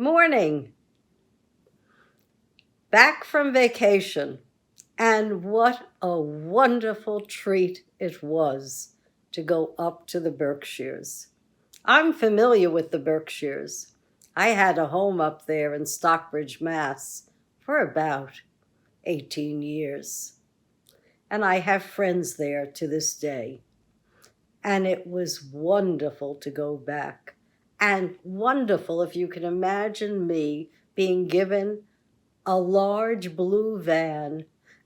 morning. Back from vacation, and what a wonderful treat it was to go up to the Berkshires. I'm familiar with the Berkshires. I had a home up there in Stockbridge, Mass. for about 18 years. And I have friends there to this day. And it was wonderful to go back. And wonderful if you can imagine me being given a large blue van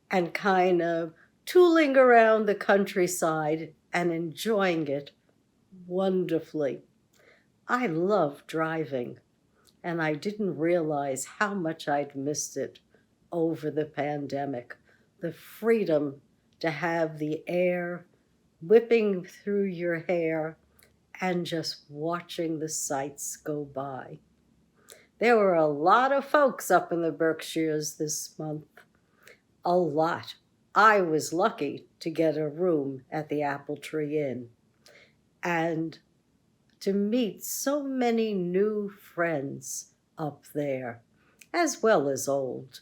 and kind of tooling around the countryside and enjoying it wonderfully. I love driving, and I didn't realize how much I'd missed it over the pandemic. The freedom to have the air whipping through your hair and just watching the sights go by. There were a lot of folks up in the Berkshires this month. A lot. I was lucky to get a room at the Apple Tree Inn and to meet so many new friends up there, as well as old.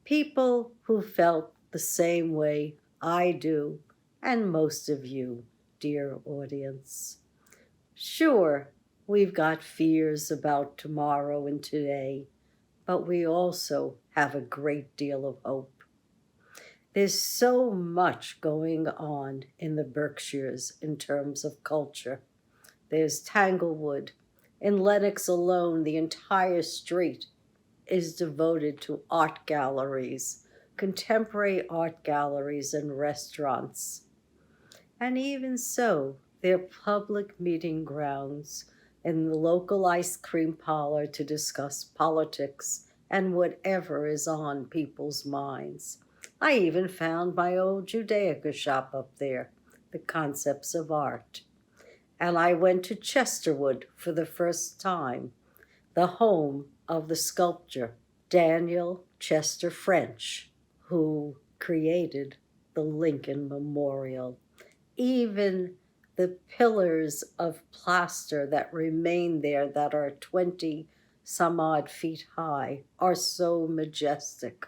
People who felt the same way I do, and most of you, dear audience. Sure, we've got fears about tomorrow and today, but we also have a great deal of hope. There's so much going on in the Berkshires in terms of culture. There's Tanglewood. In Lenox alone, the entire street is devoted to art galleries, contemporary art galleries and restaurants. And even so, they're public meeting grounds in the local ice cream parlor to discuss politics and whatever is on people's minds. I even found my old Judaica shop up there, the Concepts of Art. And I went to Chesterwood for the first time, the home of the sculptor Daniel Chester French, who created the Lincoln Memorial. Even the pillars of plaster that remain there that are 20 some odd feet high are so majestic.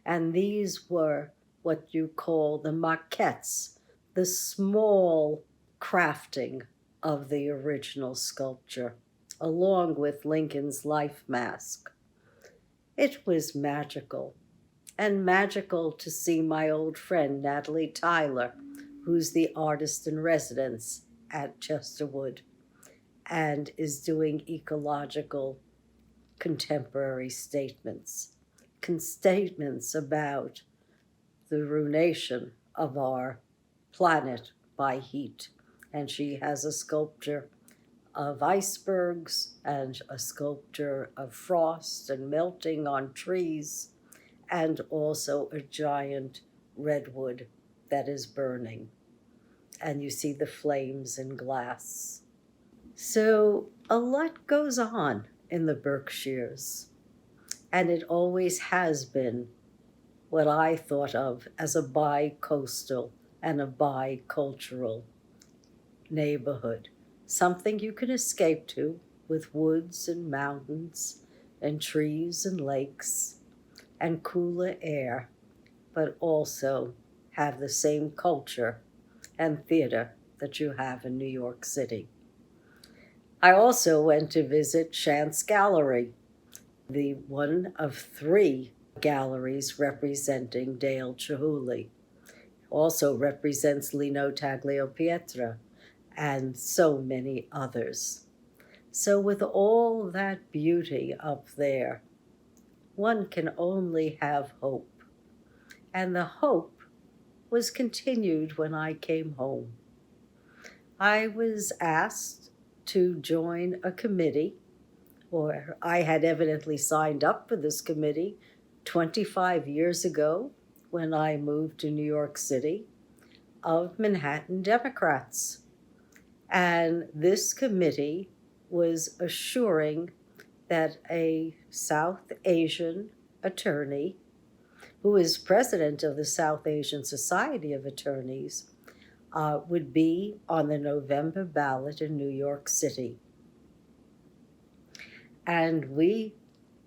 And these were what you call the maquettes, the small crafting of the original sculpture, along with Lincoln's life mask. It was magical, and magical to see my old friend Natalie Tyler, who's the artist in residence at Chesterwood and is doing ecological contemporary statements about the ruination of our planet by heat. And she has a sculpture of icebergs and a sculpture of frost and melting on trees, and also a giant redwood that is burning. And you see the flames in glass. So a lot goes on in the Berkshires. And it always has been what I thought of as a bi-coastal and a bi-cultural neighborhood. Something you can escape to with woods and mountains and trees and lakes and cooler air, but also have the same culture and theater that you have in New York City. I also went to visit Chance Gallery, the one of 3 galleries representing Dale Chihuly. Also represents Lino Tagliapietra and so many others. So with all that beauty up there, one can only have hope. And the hope was continued when I came home. I was asked to join a committee, or I had evidently signed up for this committee 25 years ago when I moved to New York City, of Manhattan Democrats. And this committee was assuring that a South Asian attorney, who is president of the South Asian Society of Attorneys, would be on the November ballot in New York City. And we,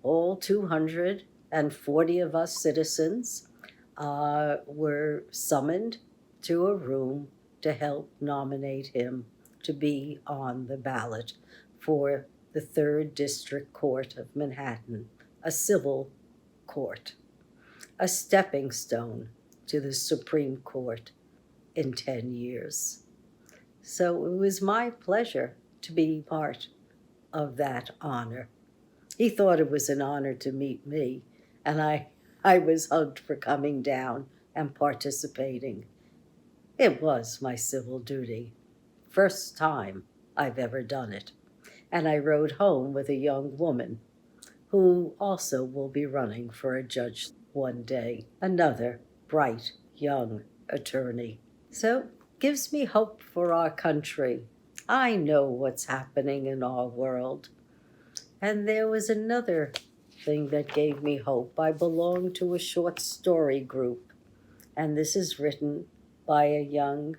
all 240 of us citizens, were summoned to a room to help nominate him to be on the ballot for the 3rd District Court of Manhattan, a civil court, a stepping stone to the Supreme Court in 10 years. So it was my pleasure to be part of that honor. He thought it was an honor to meet me, and I was hugged for coming down and participating. It was my civil duty. First time I've ever done it. And I rode home with a young woman who also will be running for a judge one day, another bright young attorney. So gives me hope for our country. I know what's happening in our world. And there was another thing that gave me hope. I belong to a short story group, and this is written by a young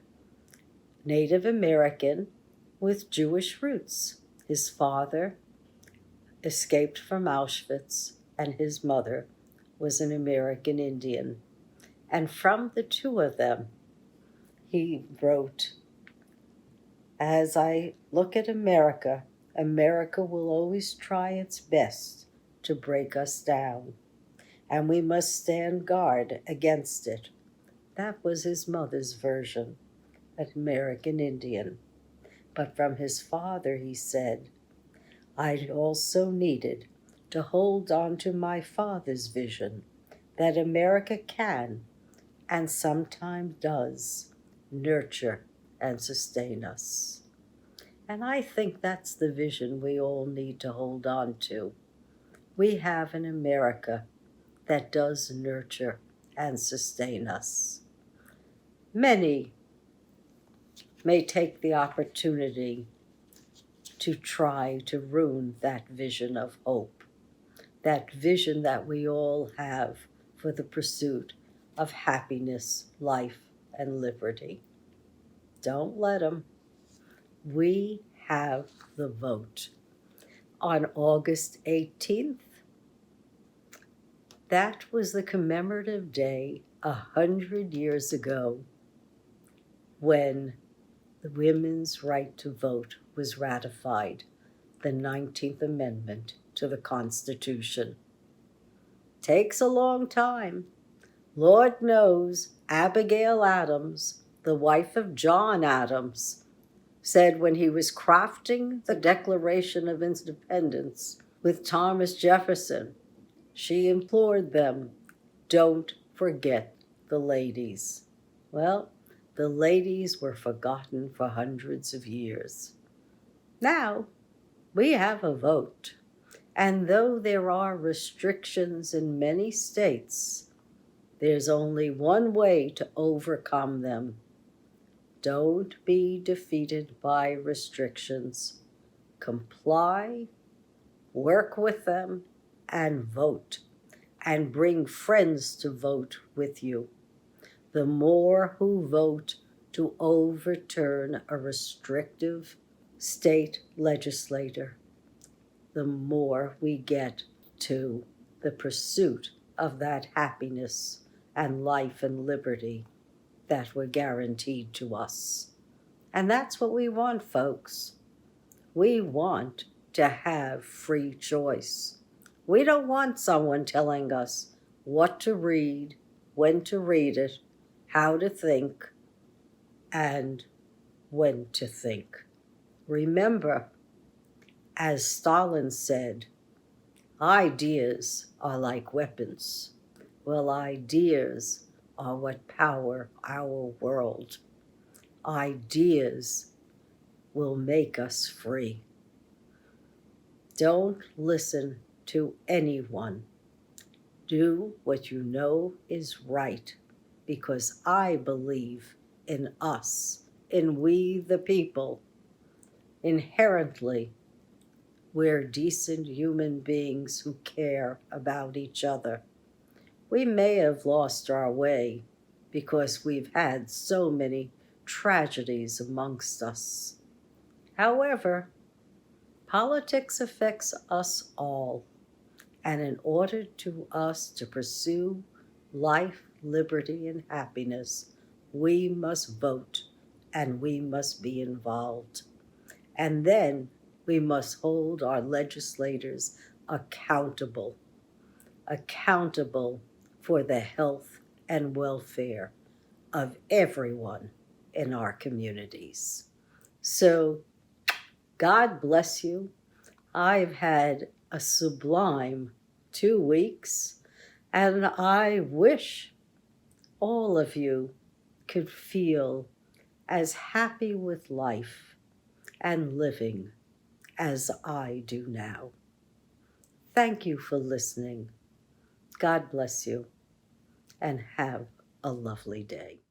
Native American with Jewish roots. His father escaped from Auschwitz, and his mother was an American Indian. And from the two of them, he wrote, "As I look at America, America will always try its best to break us down, and we must stand guard against it." That was his mother's version, an American Indian. But from his father, he said, "I also needed to hold on to my father's vision that America can, and sometimes does, nurture and sustain us." And I think that's the vision we all need to hold on to. We have an America that does nurture and sustain us. Many may take the opportunity to try to ruin that vision of hope, that vision that we all have for the pursuit of happiness, life, and liberty. Don't let them. We have the vote. On August 18th, that was the commemorative day 100 years ago when the women's right to vote was ratified, the 19th Amendment to the Constitution. Takes a long time. Lord knows Abigail Adams, the wife of John Adams, said when he was crafting the Declaration of Independence with Thomas Jefferson, she implored them, "Don't forget the ladies." Well, the ladies were forgotten for hundreds of years. Now, we have a vote, and though there are restrictions in many states, there's only one way to overcome them. Don't be defeated by restrictions. Comply, work with them, and vote, and bring friends to vote with you. The more who vote to overturn a restrictive state legislator, the more we get to the pursuit of that happiness and life and liberty that were guaranteed to us. And that's what we want, folks. We want to have free choice. We don't want someone telling us what to read, when to read it, how to think, and when to think. Remember, as Stalin said, ideas are like weapons. Well, ideas are what power our world. Ideas will make us free. Don't listen to anyone. Do what you know is right, because I believe in us, in we the people. Inherently, we're decent human beings who care about each other. We may have lost our way because we've had so many tragedies amongst us. However, Politics affects us all, and in order to us to pursue life, liberty, and happiness, we must vote and we must be involved. And then we must hold our legislators accountable for the health and welfare of everyone in our communities. So, God bless you. I've had a sublime 2 weeks, and I wish all of you could feel as happy with life and living as I do now. Thank you for listening. God bless you, and have a lovely day.